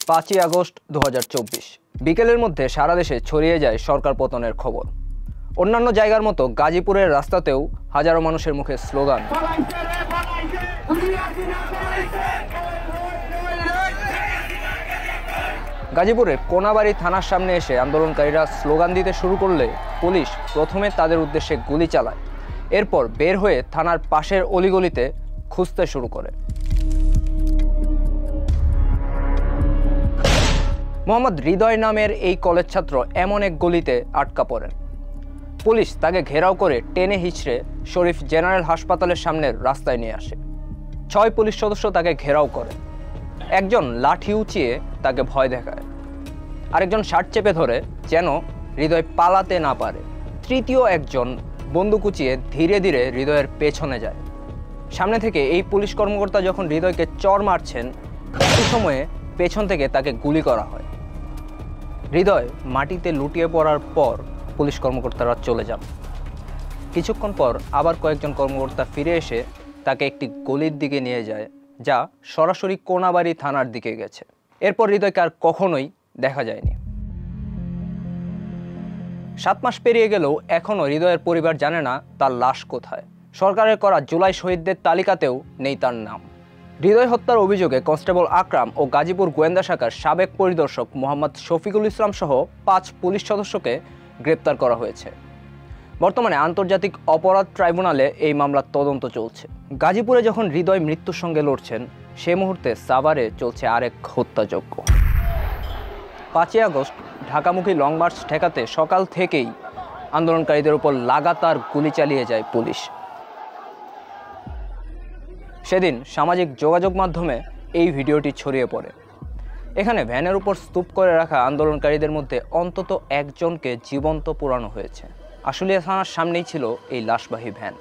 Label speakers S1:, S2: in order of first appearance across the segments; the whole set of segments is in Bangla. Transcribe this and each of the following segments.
S1: 5ই আগস্ট 2024 বিকেলের মধ্যে সারা দেশে ছড়িয়ে যায় সরকার পতনের খবর। অন্যান্য জায়গার মতো গাজীপুরের রাস্তাতেও হাজারো মানুষের মুখে স্লোগান। গাজীপুরের কোনাবাড়ি থানার সামনে এসে আন্দোলনকারীরা স্লোগান দিতে শুরু করলে পুলিশ প্রথমে তাদের উদ্দেশ্যে গুলি চালায়। এরপর বের হয়ে থানার পাশের অলিগলিতে খুঁজতে শুরু করে। মোহাম্মদ হৃদয় নামের এই কলেজ ছাত্র এমন এক গলিতে আটকা পড়েন। পুলিশ তাকে ঘেরাও করে টেনে হিঁচড়ে শরীফ জেনারেল হাসপাতালের সামনের রাস্তায় নিয়ে আসে। 6 পুলিশ সদস্য তাকে ঘেরাও করে। একজন লাঠি উঁচিয়ে তাকে ভয় দেখায়, আরেকজন শার্ট চেপে ধরে যেন হৃদয় পালাতে না পারে। তৃতীয় একজন বন্দুক উঁচিয়ে ধীরে ধীরে হৃদয়ের পেছনে যায়। সামনে থেকে এই পুলিশ কর্মকর্তা যখন হৃদয়কে চড় মারছেন, একই সময়ে পেছন থেকে তাকে গুলি করা হয়। হৃদয় মাটিতে লুটিয়ে পড়ার পর পুলিশ কর্মকর্তারা চলে যান। কিছুক্ষণ পর আবার কয়েকজন কর্মকর্তা ফিরে এসে তাকে একটি গলির দিকে নিয়ে যায়, যা সরাসরি কোনাবাড়ি থানার দিকে গেছে। এরপর হৃদয়কে আর কখনোই দেখা যায়নি। 7 মাস পেরিয়ে গেলেও এখনও হৃদয়ের পরিবার জানে না তার লাশ কোথায়। সরকারের করা জুলাই শহীদদের তালিকাতেও নেই তার নাম। হৃদয় হত্যার অভিযোগে কনস্টেবল আকরাম ও গাজীপুর গোয়েন্দা শাখার সাবেক পরিদর্শক মোহাম্মদ শফিকুল ইসলাম সহ 5 পুলিশ সদস্যকে গ্রেপ্তার করা হয়েছে। বর্তমানে আন্তর্জাতিক অপরাধ ট্রাইব্যুনালে এই মামলার তদন্ত চলছে। গাজীপুরে যখন হৃদয় মৃত্যুর সঙ্গে লড়ছেন, সে মুহূর্তে সাভারে চলছে আরেক হত্যাযজ্ঞ। 5ই আগস্ট ঢাকামুখী লং মার্চ ঠেকাতে সকাল থেকেই আন্দোলনকারীদের উপর লাগাতার গুলি চালিয়ে যায় পুলিশ। সেদিন সামাজিক যোগাযোগ মাধ্যমে এই ভিডিওটি ছড়িয়ে পড়ে। এখানে ভ্যানের উপর স্তূপ করে রাখা আন্দোলনকারীদের মধ্যে অন্তত একজনকে জীবন্ত পোড়ানো হয়েছে। আশুলিয়া থানার সামনেই ছিল এই লাশবাহী ভ্যান।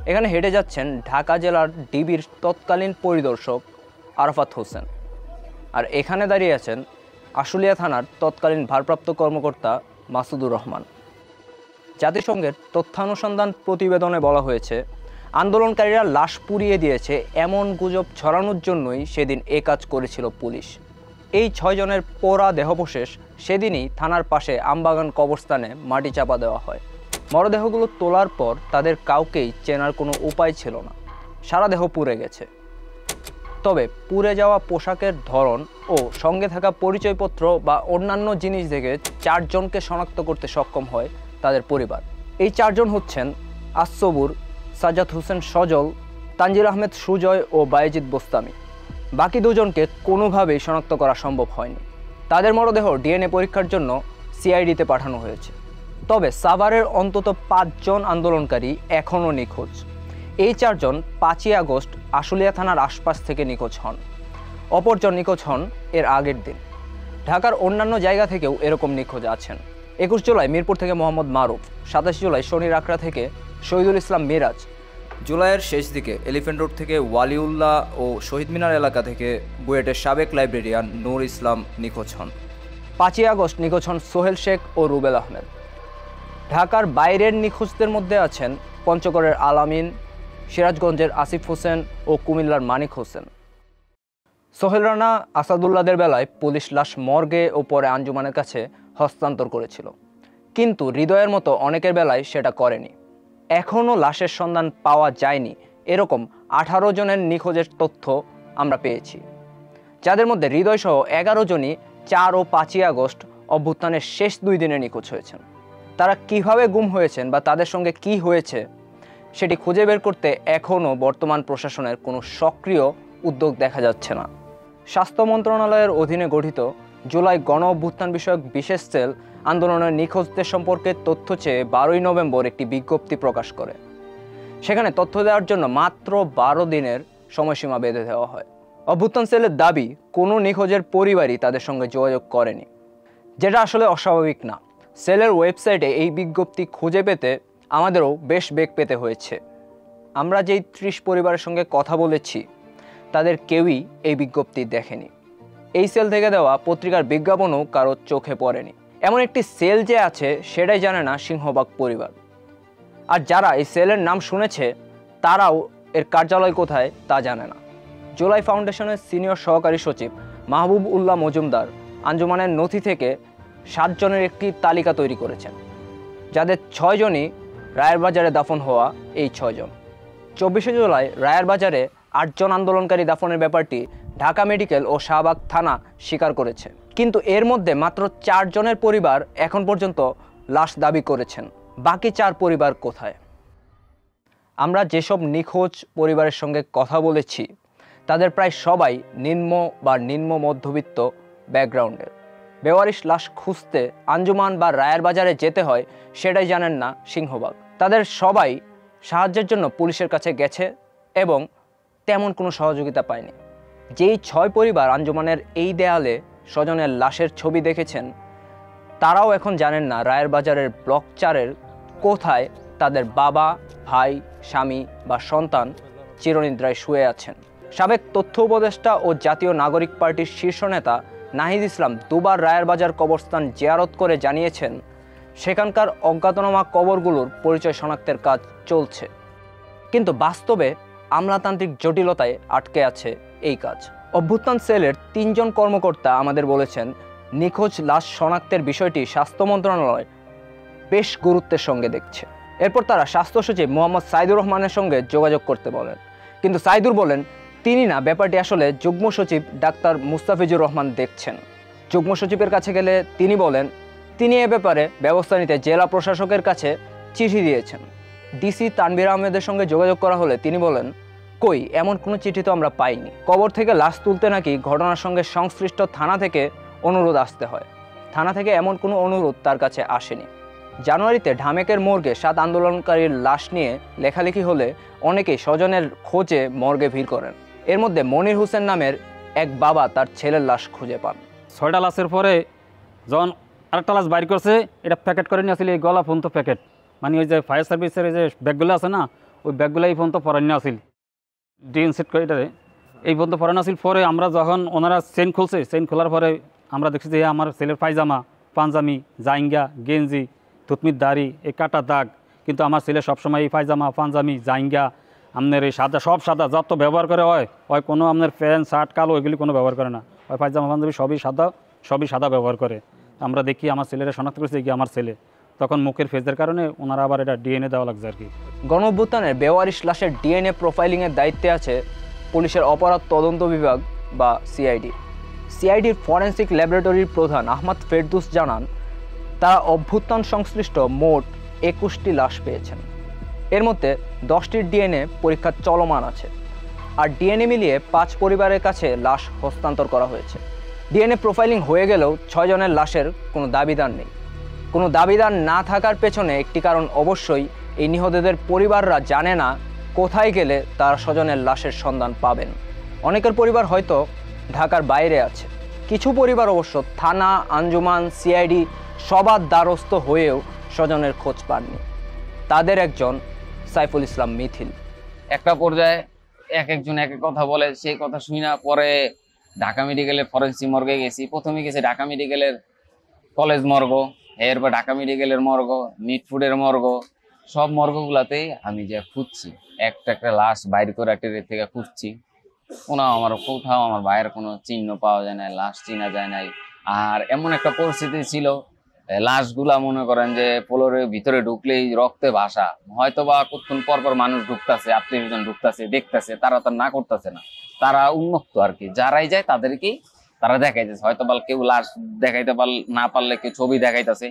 S1: এখানে হেঁটে যাচ্ছেন ঢাকা জেলার ডিবির তৎকালীন পরিদর্শক আরাফাত হোসেন, আর এখানে দাঁড়িয়ে আছেন আশুলিয়া থানার তৎকালীন ভারপ্রাপ্ত কর্মকর্তা মাসুদুর রহমান। জাতিসংঘের তথ্যানুসন্ধান প্রতিবেদনে বলা হয়েছে, আন্দোলনকারীরা লাশ পুড়িয়ে দিয়েছে এমন গুজব ছড়ানোর জন্যই সেদিন এ কাজ করেছিল পুলিশ। এই 6 জনের পোড়া দেহাবশেষ সেদিনই থানার পাশে আমবাগান কবরস্থানে মাটি চাপা দেওয়া হয়। মরদেহগুলো তোলার পর তাদের কাউকেই চেনার কোনো উপায় ছিল না। সারা দেহ পুড়ে গেছে। তবে পুড়ে যাওয়া পোশাকের ধরন ও সঙ্গে থাকা পরিচয়পত্র বা অন্যান্য জিনিস থেকে 4 জনকে শনাক্ত করতে সক্ষম হয় তাদের পরিবার। এই 4 জন হচ্ছেন আসবুর, সাজ্জাদ হোসেন সজল, তানজির আহমেদ সুজয় ও বায়েজিদ বোস্তামি। বাকি 2 জনকে কোনোভাবেই শনাক্ত করা সম্ভব হয়নি। তাদের মরদেহ ডিএনএ পরীক্ষার জন্য সিআইডিতে পাঠানো হয়েছে। তবে সাভারের অন্তত 5 জন আন্দোলনকারী এখনও নিখোঁজ। এই 4 জন 5ই আগস্ট আশুলিয়া থানার আশপাশ থেকে নিখোঁজ হন। অপরজন নিখোঁজ হন এর আগের দিন। ঢাকার অন্যান্য জায়গা থেকেও এরকম নিখোঁজ আছেন। 21 জুলাই মিরপুর থেকে মোহাম্মদ মারুফ, 27 জুলাই শনির আকড়া থেকে শহীদুল ইসলাম মিরাজ, জুলাইয়ের শেষ দিকে এলিফ্যান্ট রোড থেকে ওয়ালিউল্লাহ ও শহীদ মিনার এলাকা থেকে বুয়েটের সাবেক লাইব্রেরিয়ান নূর ইসলাম নিখোঁজ হন। 5ই আগস্ট নিখোঁজ হন সোহেল শেখ ও রুবেল আহমেদ। ঢাকার বাইরের নিখোঁজদের মধ্যে আছেন পঞ্চগড়ের আলামিন, সিরাজগঞ্জের আসিফ হোসেন ও কুমিল্লার মানিক হোসেন। সোহেল রানা, আসাদুল্লাহদের বেলায় পুলিশ লাশ মর্গে ও পরে আঞ্জুমানের কাছে হস্তান্তর করেছিল, কিন্তু হৃদয়ের মতো অনেকের বেলায় সেটা করেনি। এখনও লাশের সন্ধান পাওয়া যায়নি এরকম 18 জনের নিখোঁজের তথ্য আমরা পেয়েছি, যাদের মধ্যে হৃদয়সহ 11 জনই 4 ও 5ই আগস্ট অভ্যুত্থানের শেষ 2 দিনে নিখোঁজ হয়েছেন। তারা কিভাবে গুম হয়েছেন বা তাদের সঙ্গে কি হয়েছে সেটি খুঁজে বের করতে এখনও বর্তমান প্রশাসনের কোনো সক্রিয় উদ্যোগ দেখা যাচ্ছে না। স্বাস্থ্য মন্ত্রণালয়ের অধীনে গঠিত জুলাই গণ অভ্যুত্থান বিষয়ক বিশেষ সেল আন্দোলনের নিখোঁজদের সম্পর্কে তথ্য চেয়ে 12ই নভেম্বর একটি বিজ্ঞপ্তি প্রকাশ করে। সেখানে তথ্য দেওয়ার জন্য মাত্র 12 দিনের সময়সীমা বেঁধে দেওয়া হয়। অভ্যুত্থান সেলের দাবি, কোনো নিখোঁজের পরিবারই তাদের সঙ্গে যোগাযোগ করেনি, যেটা আসলে অস্বাভাবিক না। সেলের ওয়েবসাইটে এই বিজ্ঞপ্তি খুঁজে পেতে আমাদেরও বেশ বেগ পেতে হয়েছে। আমরা যেই 30 পরিবারের সঙ্গে কথা বলেছি, তাদের কেউই এই বিজ্ঞপ্তি দেখেনি। এই সেল থেকে দেওয়া পত্রিকার বিজ্ঞাপনও কারো চোখে পড়েনি। এমন একটি সেল যে আছে সেটাই জানে না সিংহবাগ পরিবার। আর যারা এই সেলের নাম শুনেছে তারাও এর কার্যালয় কোথায় তা জানে না। জুলাই ফাউন্ডেশনের সিনিয়র সহকারী সচিব মাহবুব উল্লাহ মজুমদার আঞ্জুমানের নথি থেকে 7 জনের একটি তালিকা তৈরি করেছেন, যাদের 6 জনই রায়ের বাজারে দাফন হওয়া এই 6 জন। 24শে জুলাই রায়ের বাজারে 8 জন আন্দোলনকারী দাফনের ব্যাপারটি ঢাকা মেডিকেল ও শাহবাগ থানা স্বীকার করেছে, কিন্তু এর মধ্যে মাত্র 4 জনের পরিবার এখন পর্যন্ত লাশ দাবি করেছেন। বাকি 4 পরিবার কোথায়? আমরা যেসব নিখোঁজ পরিবারের সঙ্গে কথা বলেছি তাদের প্রায় সবাই নিম্ন বা নিম্ন মধ্যবিত্ত ব্যাকগ্রাউন্ডের। বেওয়ারিশ লাশ খুঁজতে আঞ্জুমান বা রায়ের বাজারে যেতে হয় সেটাই জানেন না সিংহভাগ। তাদের সবাই সাহায্যের জন্য পুলিশের কাছে গেছে এবং তেমন কোনো সহযোগিতা পায়নি। যেই 6 পরিবার আঞ্জুমানের এই দেয়ালে স্বজনের লাশের ছবি দেখেছেন, তারাও এখন জানেন না রায়ের বাজারের ব্লক 4-এর কোথায় তাদের বাবা, ভাই, স্বামী বা সন্তান চিরনিদ্রায় শুয়ে আছেন। সাবেক তথ্য উপদেষ্টা ও জাতীয় নাগরিক পার্টির শীর্ষ নেতা নাহিদ ইসলাম দুবার রায়ের বাজার কবরস্থান জিয়ারত করে জানিয়েছেন সেখানকার অজ্ঞাতনামা কবরগুলোর পরিচয় শনাক্তের কাজ চলছে, কিন্তু বাস্তবে আমলাতান্ত্রিক জটিলতায় আটকে আছে এই কাজ। অভ্যুত্থান সেলের 3 জন কর্মকর্তা আমাদের বলেছেন নিখোঁজ লাশ শনাক্তের বিষয়টি স্বাস্থ্য মন্ত্রণালয় বেশ গুরুত্বের সঙ্গে দেখছে। এরপর তারা স্বাস্থ্য সচিব মোহাম্মদ সাইদুর রহমানের সঙ্গে যোগাযোগ করতে বলেন, কিন্তু সাইদুর বলেন তিনি না, ব্যাপারটি আসলে যুগ্ম সচিব ডাক্তার মুস্তাফিজুর রহমান দেখছেন। যুগ্ম সচিবের কাছে গেলে তিনি বলেন তিনি এ ব্যাপারে ব্যবস্থা নিতে জেলা প্রশাসকের কাছে চিঠি দিয়েছেন। ডিসি তানভীর আহমেদের সঙ্গে যোগাযোগ করা হলে তিনি বলেন কই, এমন কোনো চিঠি তো আমরা পাইনি। কবর থেকে লাশ তুলতে নাকি ঘটনার সঙ্গে সংশ্লিষ্ট থানা থেকে অনুরোধ আসতে হয়। থানা থেকে এমন কোনো অনুরোধ তার কাছে আসেনি। জানুয়ারিতে ঢামেকের মর্গে 7 আন্দোলনকারীর লাশ নিয়ে লেখালেখি হলে অনেকেই স্বজনের খোঁজে মর্গে ভিড় করেন। এর মধ্যে মনির হোসেন নামের এক বাবা তার ছেলের লাশ খুঁজে পান।
S2: 6টা লাশের পরে যখন আরেকটা লাশ বাইর করছে, এটা প্যাকেট করে নিয়ে আসলে এই গলা ফোন তো প্যাকেট, মানে ওই যে ফায়ার সার্ভিসের যে ব্যাগগুলো আছে না, ওই ব্যাগগুলো এই ফোন তো পরান আসিল ডিএন সেট করে এটারে এই ফোন তো পরান আসিল। পরে আমরা যখন ওনারা চেন খুলছে, চেন খোলার পরে আমরা দেখছি যে আমার ছেলের পায়জামা, পাঞ্জামি, জাইঙ্গা, গেঞ্জি, থুতমির দাড়ি, এই কাটা দাগ, কিন্তু আমার ছেলে সবসময় এই পায়জামা, পাঞ্জামি, জাইঙ্গা, আপনার এই সাদা, সব সাদা যত ব্যবহার করে হয় কোনো আপনার প্যান্ট শার্ট কালো এগুলি কোনো ব্যবহার করে না, ওই পায়জামা পাঞ্জাবি সবই সাদা ব্যবহার করে। আমরা দেখি আমার ছেলেরা শনাক্ত করেছে কি আমার ছেলে, তখন মুখের ফেজের কারণে ওনারা আবার এটা ডিএনএ দেওয়া লাগছে আর কি।
S1: গণঅভ্যুত্থানের বেওয়ারিশ লাশের ডিএনএ প্রোফাইলিংয়ের দায়িত্বে আছে পুলিশের অপরাধ তদন্ত বিভাগ বা সিআইডি। সিআইডির ফরেন্সিক ল্যাবরেটরির প্রধান আহমদ ফেরদৌস জানান তারা অভ্যুত্থান সংশ্লিষ্ট মোট 21টি লাশ পেয়েছেন। এর মধ্যে 10টির ডিএনএ পরীক্ষা চলমান আছে, আর ডিএনএ মিলিয়ে 5 পরিবারের কাছে লাশ হস্তান্তর করা হয়েছে। ডিএনএ প্রোফাইলিং হয়ে গেলেও 6 জনের লাশের কোনো দাবিদার নেই। কোনো দাবিদার না থাকার পেছনে একটি কারণ অবশ্যই এই নিহতদের পরিবাররা জানে না কোথায় গেলে তার স্বজনের লাশের সন্ধান পাবেন। অনেকের পরিবার হয়তো ঢাকার বাইরে আছে, কিছু পরিবার অবশ্য থানা, আঞ্জুমান, সিআইডি সবার দ্বারস্থ হয়েও স্বজনের খোঁজ পাননি। তাদের একজন সাইফুল ইসলাম মিথিল।
S3: একটা পর্যায়ে একজন এক এক কথা বলে, সেই কথা শুনি না। পরে ঢাকা মেডিকেলের ফরেন্সিক মর্গে গেছি। প্রথমে গেছি ঢাকা মেডিকেলের কলেজ মর্গ, এরপর ঢাকা মেডিকেলের মর্গ, মিটফুডের মর্গ, সব মর্গগুলাতেই আমি যে খুঁজছি, একটা লাশ বাইর করে ট্রেনের থেকে খুঁজছি। কোথাও আমার ভাইয়ের কোনো চিহ্ন পাওয়া যায় না, লাশ চিনা যায় নাই। আর এমন একটা পরিস্থিতি ছিল, লাশগুলা মনে করেন যে পোলরের ভিতরে ঢুকলেই রক্তে ভাসা। হয়তো বা কতক্ষণ পরপর মানুষ ঢুকতেছে, আত্মীয়স্বজন ঢুকতেছে, দেখতেছে, তারা তো না করতেছে না, তারা উন্মুক্ত আর কি। যারাই যায় তাদেরকেই তারা দেখাইতেছে। হয়তো বা কেউ লাশ দেখাইতে না পারলে কেউ ছবি দেখাইতেছে।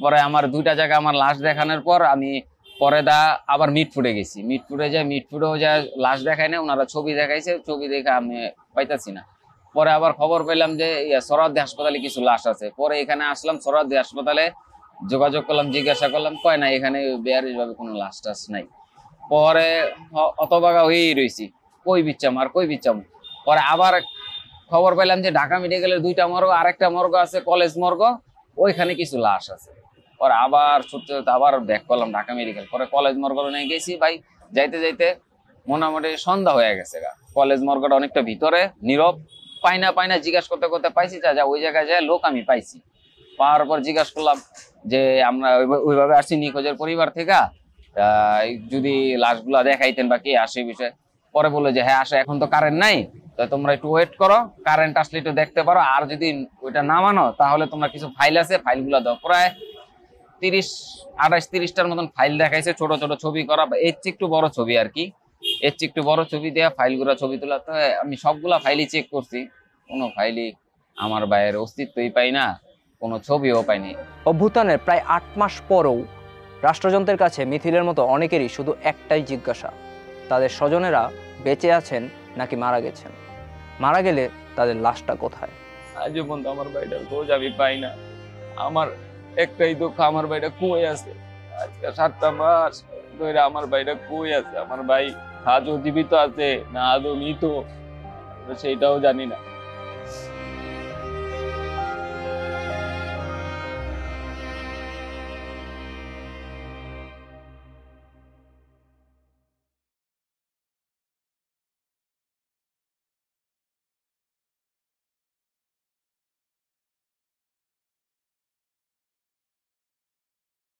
S3: পরে আমার 2টা জায়গায় আমার লাশ দেখানোর পর আমি পরে আবার মিটফুডে গেছি। মিটফুডেও যায় লাশ দেখায় না, ওনারা ছবি দেখাইছে, ছবি দেখে আমি পাইতেছি না। পরে আবার খবর পেলাম যে সোহরাওয়ার্দী হাসপাতালে কিছু লাশ আছে। পরে এখানে আসলাম, সোহরাওয়ার্দী হাসপাতালে যোগাযোগ করলাম, জিজ্ঞাসা করলাম, কয় না এখানে বেয়ারিশ ভাবে কোনো লাশ টাশ নাই। পরে অতবাগা হয়েই রয়েছি, কই বিচ্ছাম। পরে আবার খবর পেলাম যে ঢাকা মেডিকেলের 2টা মর্গ, আরেকটা মর্গ আছে কলেজ মর্গ, ওইখানে কিছু লাশ আছে। পরে আবার ছুটতে আবার ব্যাক করলাম ঢাকা মেডিকেল। পরে কলেজ মর্গ নিয়ে গেছি ভাই, যাইতে যাইতে মোটামুটি সন্ধ্যা হয়ে গেছে গা। কলেজ মর্গটা অনেকটা ভিতরে, নীরব, পাই না জিজ্ঞাসা করতে পাইছি যা ওই জায়গায় যায় লোক আমি পাইছি। পাওয়ার পর জিজ্ঞাসা করলাম যে আমরা ওইভাবে আসছি নিখোঁজের পরিবার থেকে, যদি লাশগুলা দেখাইতেন বা কি আসে বিষয়। পরে বললো যে হ্যাঁ আসো, এখন তো কারেন্ট নাই, তো তোমরা একটু ওয়েট করো, কারেন্ট আসলে একটু দেখতে পারো, আর যদি ওইটা না মানো তাহলে তোমরা কিছু ফাইল আছে ফাইলগুলো দাও। প্রায় 28-30টার মতন ফাইল দেখাইছে, ছোট ছোট ছবি করা, এর চেয়ে একটু বড় ছবি আর কি, এর চেয়ে একটু বড় ছবি দেওয়া ফাইলগুলো ছবি তোলা। তো আমি সবগুলা ফাইলই চেক করছি, কোনো ফাইলই আমার ভাইয়ের অস্তিত্বই পাই না, কোনো ছবিও পাইনি।
S1: অভ্যুত্থানের প্রায় 8 মাস পরেও রাষ্ট্রযন্ত্রের কাছে মিথিলের মতো অনেকেরই শুধু একটাই জিজ্ঞাসা, তাদের স্বজনেরা বেঁচে আছেন নাকি মারা গেছেন, মারা গেলে তাদের লাশটা কোথায়।
S3: আজও পর্যন্ত আমার ভাইটার খোঁজ আমি পাই না। আমার একটাই দুঃখ, আমার ভাইটা কই আছে। আজকে 7টা মাস ধরে আমার ভাইটা কই আছে, আমার ভাই আজও জীবিত আছে না আদৌ মৃত, সেইটাও জানি না।